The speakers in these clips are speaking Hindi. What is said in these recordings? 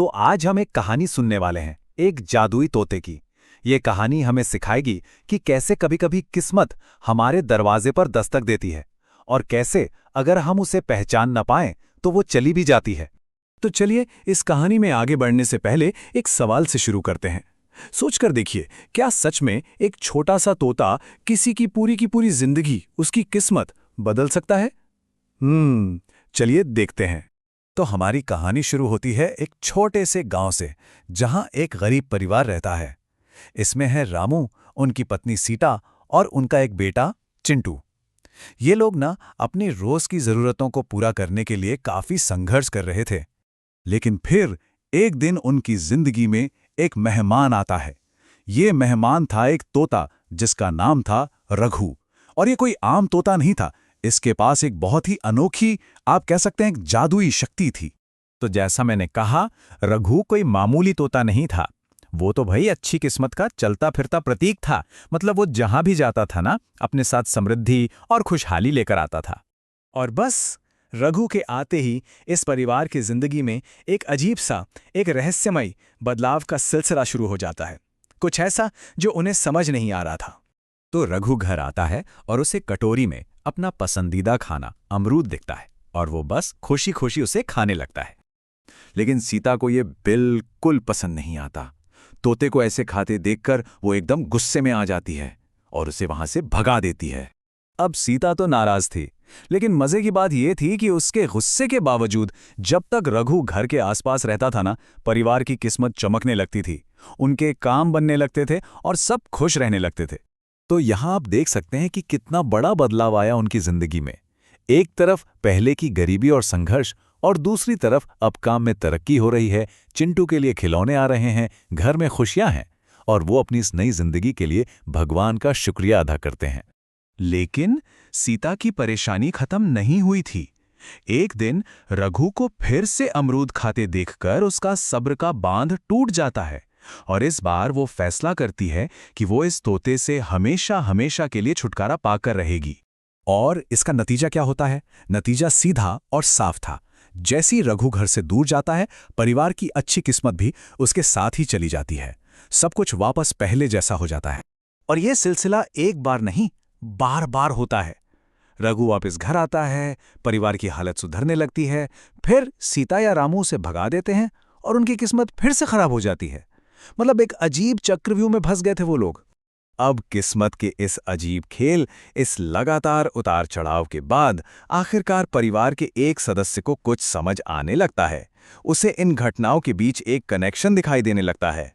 तो आज हम एक कहानी सुनने वाले हैं, एक जादुई तोते की। ये कहानी हमें सिखाएगी कि कैसे कभी-कभी किस्मत हमारे दरवाजे पर दस्तक देती है और कैसे अगर हम उसे पहचान न पाएं तो वो चली भी जाती है। तो चलिए इस कहानी में आगे बढ़ने से पहले एक सवाल से शुरू करते हैं। सोचकर देखिए, क्या सच में एक छोटा सा तोता किसी की पूरी जिंदगी, उसकी किस्मत बदल सकता है? चलिए देखते हैं। तो हमारी कहानी शुरू होती है एक छोटे से गांव से, जहां एक गरीब परिवार रहता है। इसमें है रामू, उनकी पत्नी सीता और उनका एक बेटा चिंटू। ये लोग ना अपनी रोज की जरूरतों को पूरा करने के लिए काफी संघर्ष कर रहे थे। लेकिन फिर एक दिन उनकी जिंदगी में एक मेहमान आता है। ये मेहमान था एक तोता जिसका नाम था रघु। और ये कोई आम तोता नहीं था, इसके पास एक बहुत ही अनोखी, आप कह सकते हैं, एक जादुई शक्ति थी। तो जैसा मैंने कहा, रघु कोई मामूली तोता नहीं था। वो तो भाई अच्छी किस्मत का चलता फिरता प्रतीक था। मतलब वो जहां भी जाता था ना, अपने साथ समृद्धि और खुशहाली लेकर आता था। और बस रघु के आते ही इस परिवार की जिंदगी में एक अजीब सा, एक रहस्यमय बदलाव का सिलसिला शुरू हो जाता है। कुछ ऐसा जो उन्हें समझ नहीं आ रहा था। तो रघु घर आता है और उसे कटोरी में अपना पसंदीदा खाना अमरूद दिखता है और वो बस खुशी खुशी उसे खाने लगता है। लेकिन सीता को ये बिल्कुल पसंद नहीं आता। तोते को ऐसे खाते देखकर वो एकदम गुस्से में आ जाती है और उसे वहां से भगा देती है। अब सीता तो नाराज थी, लेकिन मजे की बात यह थी कि उसके गुस्से के बावजूद जब तक रघु घर के आसपास रहता था ना, परिवार की किस्मत चमकने लगती थी, उनके काम बनने लगते थे और सब खुश रहने लगते थे। तो यहां आप देख सकते हैं कि कितना बड़ा बदलाव आया उनकी जिंदगी में। एक तरफ पहले की गरीबी और संघर्ष, और दूसरी तरफ अब काम में तरक्की हो रही है, चिंटू के लिए खिलौने आ रहे हैं, घर में खुशियां हैं और वो अपनी इस नई जिंदगी के लिए भगवान का शुक्रिया अदा करते हैं। लेकिन सीता की परेशानी खत्म नहीं हुई थी। एक दिन रघु को फिर से अमरूद खाते देखकर उसका सब्र का बांध टूट जाता है और इस बार वो फैसला करती है कि वो इस तोते से हमेशा हमेशा के लिए छुटकारा पाकर रहेगी। और इसका नतीजा क्या होता है? नतीजा सीधा और साफ था। जैसी रघु घर से दूर जाता है, परिवार की अच्छी किस्मत भी उसके साथ ही चली जाती है। सब कुछ वापस पहले जैसा हो जाता है। और यह सिलसिला एक बार नहीं, बार बार होता है। रघु वापस घर आता है, परिवार की हालत सुधरने लगती है, फिर सीता या रामू उसे भगा देते हैं और उनकी किस्मत फिर से खराब हो जाती है। मतलब एक अजीब चक्रव्यूह में फंस गए थे वो लोग। अब किस्मत के इस अजीब खेल, इस लगातार उतार चढ़ाव के बाद आखिरकार परिवार के एक सदस्य को कुछ समझ आने लगता है। उसे इन घटनाओं के बीच एक कनेक्शन दिखाई देने लगता है।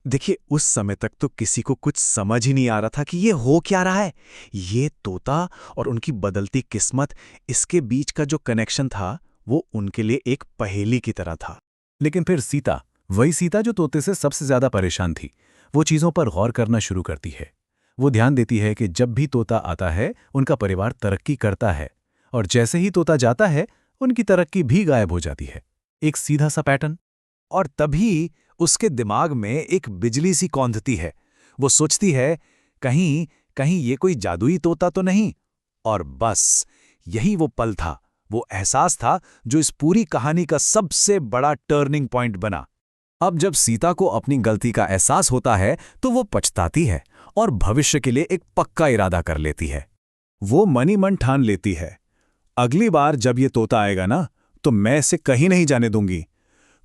देखिए, उस समय तक तो किसी को कुछ समझ ही नहीं आ रहा था कि ये हो क्या रहा है। ये तोता और उनकी बदलती किस्मत, इसके बीच का जो कनेक्शन था वो उनके लिए एक पहेली की तरह था। लेकिन फिर सीता, वही सीता जो तोते से सबसे ज्यादा परेशान थी, वो चीजों पर गौर करना शुरू करती है। वो ध्यान देती है कि जब भी तोता आता है, उनका परिवार तरक्की करता है, और जैसे ही तोता जाता है, उनकी तरक्की भी गायब हो जाती है। एक सीधा सा पैटर्न। और तभी उसके दिमाग में एक बिजली सी कौंधती है। वो सोचती है, कहीं कहीं ये कोई जादुई तोता तो नहीं। और बस यही वो पल था, वो एहसास था जो इस पूरी कहानी का सबसे बड़ा टर्निंग पॉइंट बना। अब जब सीता को अपनी गलती का एहसास होता है तो वो पछताती है और भविष्य के लिए एक पक्का इरादा कर लेती है। वो मन ही मन ठान लेती है, अगली बार जब ये तोता आएगा ना, तो मैं इसे कहीं नहीं जाने दूंगी।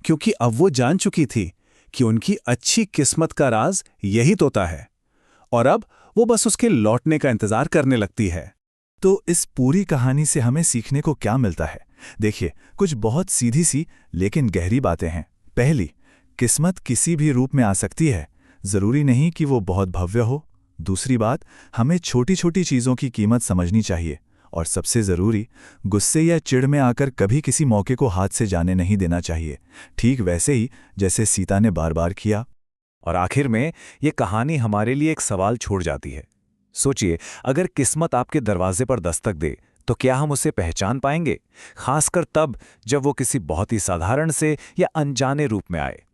क्योंकि अब वो जान चुकी थी कि उनकी अच्छी किस्मत का राज यही तोता है, और अब वो बस उसके लौटने का इंतजार करने लगती है। तो इस पूरी कहानी से हमें सीखने को क्या मिलता है? देखिए, कुछ बहुत सीधी सी लेकिन गहरी बातें हैं। पहली, किस्मत किसी भी रूप में आ सकती है, जरूरी नहीं कि वो बहुत भव्य हो। दूसरी बात, हमें छोटी छोटी चीजों की कीमत समझनी चाहिए। और सबसे जरूरी, गुस्से या चिढ़ में आकर कभी किसी मौके को हाथ से जाने नहीं देना चाहिए, ठीक वैसे ही जैसे सीता ने बार बार किया। और आखिर में ये कहानी हमारे लिए एक सवाल छोड़ जाती है। सोचिए, अगर किस्मत आपके दरवाजे पर दस्तक दे तो क्या हम उसे पहचान पाएंगे? खासकर तब जब वो किसी बहुत ही साधारण से या अनजाने रूप में आए।